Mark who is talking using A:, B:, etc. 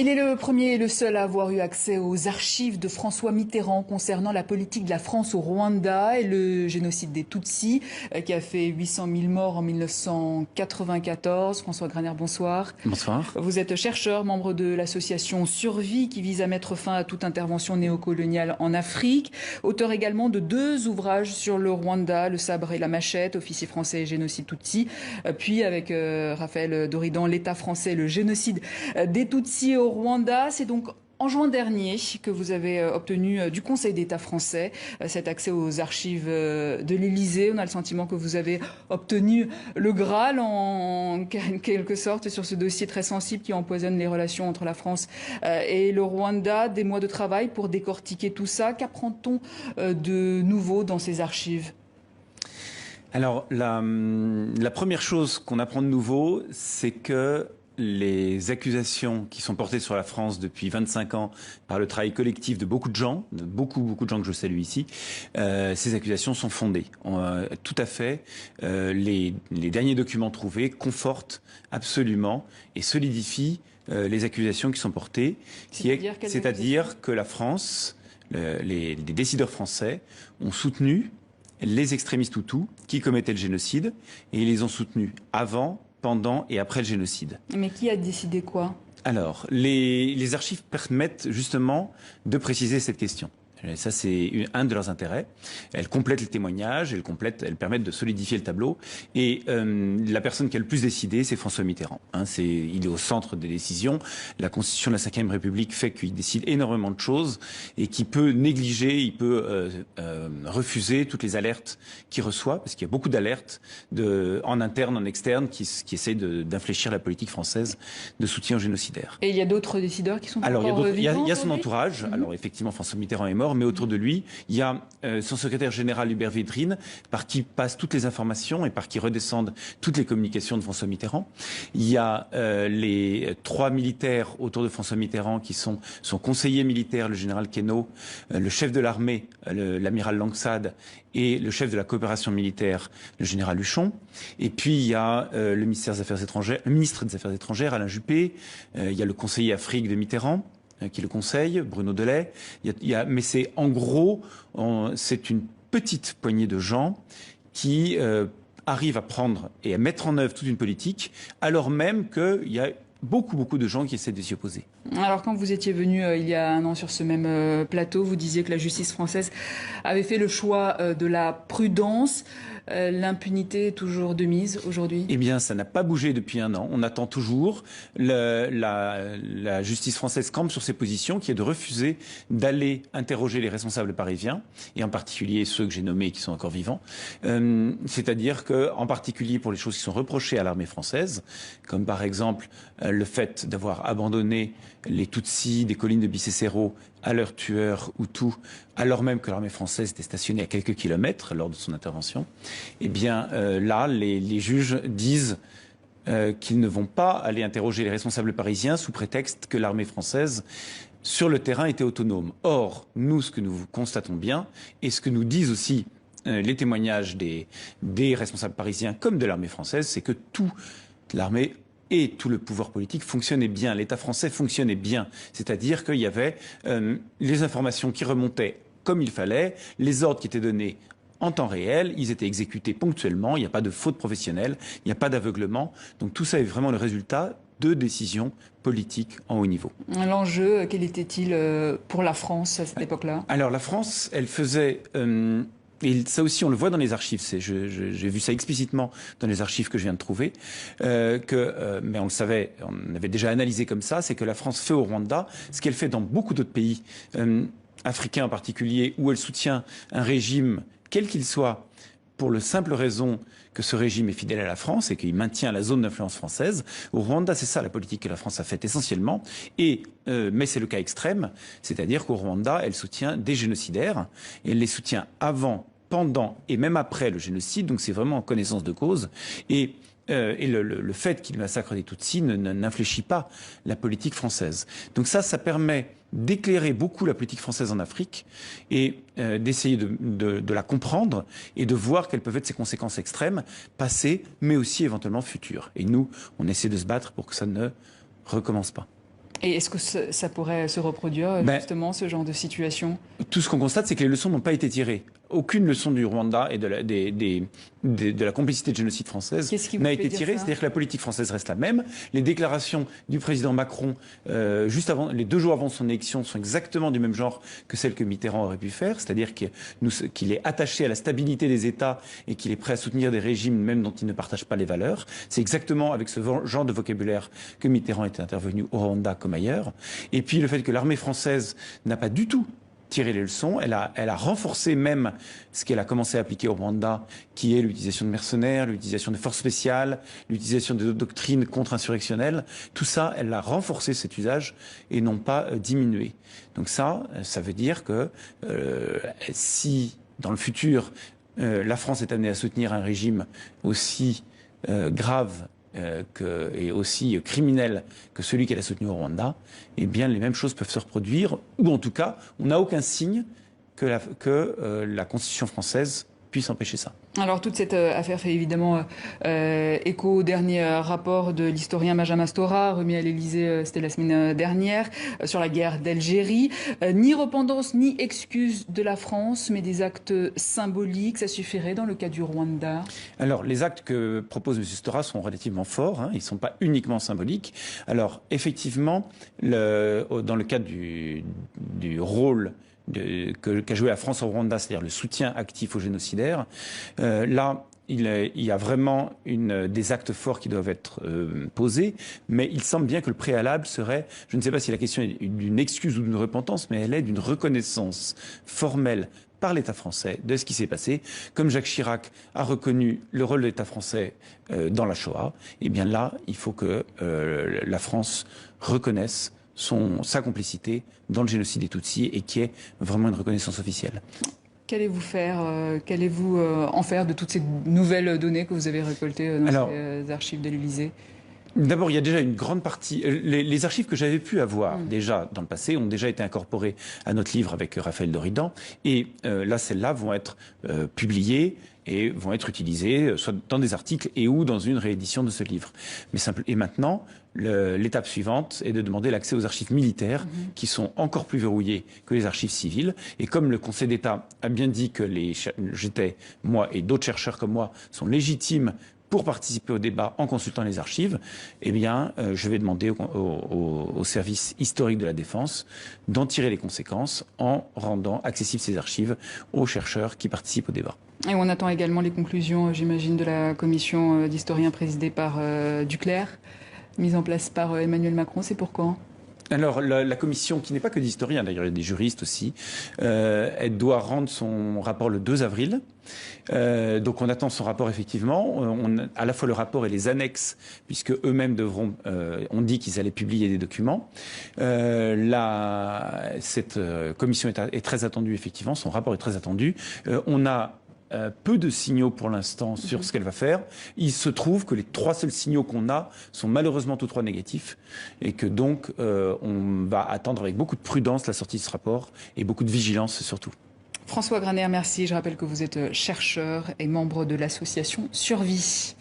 A: Il est le premier et le seul à avoir eu accès aux archives de François Mitterrand concernant la politique de la France au Rwanda et le génocide des Tutsis qui a fait 800 000 morts en 1994. François Graner, bonsoir.
B: Bonsoir.
A: Vous êtes chercheur, membre de l'association Survie qui vise à mettre fin à toute intervention néocoloniale en Afrique. Auteur également de 2 ouvrages sur le Rwanda, Le sabre et la machette, officier français et génocide Tutsi. Puis avec Raphaël Doridan, l'État français et le génocide des Tutsis au Rwanda. C'est donc en juin dernier que vous avez obtenu du Conseil d'État français cet accès aux archives de l'Élysée. On a le sentiment que vous avez obtenu le Graal en quelque sorte sur ce dossier très sensible qui empoisonne les relations entre la France et le Rwanda. Des mois de travail pour décortiquer tout ça. Qu'apprend-on de nouveau dans ces archives ?
B: Alors, la première chose qu'on apprend de nouveau, c'est que les accusations qui sont portées sur la France depuis 25 ans par le travail collectif de beaucoup de gens, beaucoup de gens que je salue ici, ces accusations sont fondées. Tout à fait, les derniers documents trouvés confortent absolument et solidifient les accusations qui sont portées, c'est-à-dire que la France, les décideurs français ont soutenu les extrémistes Hutus qui commettaient le génocide et ils les ont soutenus avant, pendant et après le génocide.
A: Mais qui a décidé quoi ?
B: Alors, les archives permettent justement de préciser cette question. Ça, c'est un de leurs intérêts. Elles complètent les témoignages, elles permettent de solidifier le tableau. Et la personne qui a le plus décidé, c'est François Mitterrand. Il est au centre des décisions. La Constitution de la Ve République fait qu'il décide énormément de choses et qu'il peut négliger, il peut refuser toutes les alertes qu'il reçoit, parce qu'il y a beaucoup d'alertes en interne, en externe, qui essayent d'infléchir la politique française de soutien aux génocidaires.
A: Et il y a d'autres décideurs qui sont
B: alors,
A: encore vivants.
B: Il y a son entourage. Alors, effectivement, François Mitterrand est mort. Mais autour de lui, il y a son secrétaire général Hubert Védrine, par qui passent toutes les informations et par qui redescendent toutes les communications de François Mitterrand. Il y a les 3 militaires autour de François Mitterrand qui sont son conseiller militaire, le général Queneau, le chef de l'armée, l'amiral Langsade, et le chef de la coopération militaire, le général Huchon. Et puis il y a le ministre des Affaires étrangères, Alain Juppé. Il y a le conseiller Afrique de Mitterrand, qui le conseille, Bruno Delay. Mais c'est en gros, c'est une petite poignée de gens qui arrivent à prendre et à mettre en œuvre toute une politique, alors même qu'il y a beaucoup de gens qui essaient de s'y opposer.
A: Alors quand vous étiez venu il y a 1 an sur ce même plateau, vous disiez que la justice française avait fait le choix de la prudence. L'impunité est toujours de mise aujourd'hui ?
B: Eh bien, ça n'a pas bougé depuis 1 an. On attend toujours. La justice française campe sur ses positions, qui est de refuser d'aller interroger les responsables parisiens, et en particulier ceux que j'ai nommés qui sont encore vivants. C'est-à-dire que, en particulier pour les choses qui sont reprochées à l'armée française, comme par exemple le fait d'avoir abandonné les Tutsis des collines de Bicécéro à leurs tueurs Hutus, alors même que l'armée française était stationnée à quelques kilomètres lors de son intervention, eh bien là, les juges disent qu'ils ne vont pas aller interroger les responsables parisiens sous prétexte que l'armée française, sur le terrain, était autonome. Or, nous, ce que nous constatons bien, et ce que nous disent aussi les témoignages des responsables parisiens comme de l'armée française, c'est que toute l'armée et tout le pouvoir politique fonctionnait bien, l'État français fonctionnait bien. C'est-à-dire qu'il y avait les informations qui remontaient comme il fallait, les ordres qui étaient donnés en temps réel, ils étaient exécutés ponctuellement, il n'y a pas de faute professionnelle, il n'y a pas d'aveuglement. Donc tout ça est vraiment le résultat de décisions politiques en haut niveau.
A: L'enjeu, quel était-il pour la France à cette époque-là ? Alors
B: la France, elle faisait... Et ça aussi, on le voit dans les archives. J'ai vu ça explicitement dans les archives que je viens de trouver. Mais on le savait, on avait déjà analysé comme ça, c'est que la France fait au Rwanda ce qu'elle fait dans beaucoup d'autres pays, africains en particulier, où elle soutient un régime, quel qu'il soit, pour la simple raison que ce régime est fidèle à la France et qu'il maintient la zone d'influence française. Au Rwanda, c'est ça la politique que la France a faite essentiellement. Mais c'est le cas extrême, c'est-à-dire qu'au Rwanda, elle soutient des génocidaires et elle les soutient avant, pendant et même après le génocide. Donc c'est vraiment en connaissance de cause. Et le fait qu'il massacre des Tutsis n'infléchit pas la politique française. Donc ça permet d'éclairer beaucoup la politique française en Afrique et d'essayer de la comprendre et de voir quelles peuvent être ses conséquences extrêmes, passées, mais aussi éventuellement futures. Et nous, on essaie de se battre pour que ça ne recommence pas.
A: Et est-ce que ça pourrait se reproduire, justement, ce genre de situation?
B: Tout ce qu'on constate, c'est que les leçons n'ont pas été tirées. Aucune leçon du Rwanda et de la complicité de génocide française n'a été tirée. C'est-à-dire que la politique française reste la même. Les déclarations du président Macron, les 2 jours avant son élection, sont exactement du même genre que celles que Mitterrand aurait pu faire. C'est-à-dire qu'il est attaché à la stabilité des États et qu'il est prêt à soutenir des régimes même dont il ne partage pas les valeurs. C'est exactement avec ce genre de vocabulaire que Mitterrand était intervenu au Rwanda comme ailleurs. Et puis le fait que l'armée française n'a pas du tout tiré les leçons, elle a renforcé même ce qu'elle a commencé à appliquer au Rwanda, qui est l'utilisation de mercenaires, l'utilisation de forces spéciales, l'utilisation de doctrines contre-insurrectionnelles. Tout ça, elle a renforcé cet usage et non pas diminué. Donc ça veut dire que si dans le futur la France est amenée à soutenir un régime aussi grave et aussi criminel que celui qu'elle a soutenu au Rwanda, eh bien les mêmes choses peuvent se reproduire, ou en tout cas, on n'a aucun signe que la Constitution française puisse empêcher ça.
A: Alors toute cette affaire fait évidemment écho au dernier rapport de l'historien Benjamin Stora, remis à l'Élysée, c'était la semaine dernière, sur la guerre d'Algérie. Ni repentance ni excuse de la France, mais des actes symboliques, ça suffirait dans le cas du Rwanda? Alors
B: les actes que propose M. Stora sont relativement forts, hein, ils ne sont pas uniquement symboliques. Alors effectivement, dans le cadre du rôle qu'a joué la France au Rwanda, c'est-à-dire le soutien actif aux génocidaires. Là, il y a vraiment des actes forts qui doivent être posés, mais il semble bien que le préalable serait, je ne sais pas si la question est d'une excuse ou d'une repentance, mais elle est d'une reconnaissance formelle par l'État français de ce qui s'est passé. Comme Jacques Chirac a reconnu le rôle de l'État français dans la Shoah, eh bien là, il faut que la France reconnaisse sa complicité dans le génocide des Tutsis et qui est vraiment une reconnaissance officielle.
A: Qu'allez-vous faire, qu'allez-vous en faire de toutes ces nouvelles données que vous avez récoltées dans ces archives de l'Élysée?
B: D'abord, il y a déjà une grande partie. Les archives que j'avais pu avoir déjà dans le passé ont déjà été incorporées à notre livre avec Raphaël Doridan. Et là, celles-là vont être publiées et vont être utilisées soit dans des articles et ou dans une réédition de ce livre. Et maintenant, l'étape suivante est de demander l'accès aux archives militaires qui sont encore plus verrouillées que les archives civiles. Et comme le Conseil d'État a bien dit que moi et d'autres chercheurs comme moi sont légitimes pour participer au débat en consultant les archives, eh bien, je vais demander au service historique de la défense d'en tirer les conséquences en rendant accessibles ces archives aux chercheurs qui participent au débat.
A: Et on attend également les conclusions, j'imagine, de la commission d'historiens présidée par Duclerc, mise en place par Emmanuel Macron. C'est pour quand ?
B: Alors, la commission, qui n'est pas que d'historiens, d'ailleurs, il y a des juristes aussi, elle doit rendre son rapport le 2 avril. Donc, on attend son rapport, effectivement. À la fois le rapport et les annexes, puisque eux-mêmes ont dit qu'ils allaient publier des documents. Cette commission est très attendue, effectivement. Son rapport est très attendu. On a peu de signaux pour l'instant sur ce qu'elle va faire. Il se trouve que les 3 seuls signaux qu'on a sont malheureusement tous 3 négatifs et que donc on va attendre avec beaucoup de prudence la sortie de ce rapport et beaucoup de vigilance surtout.
A: François Graner, merci. Je rappelle que vous êtes chercheur et membre de l'association Survie.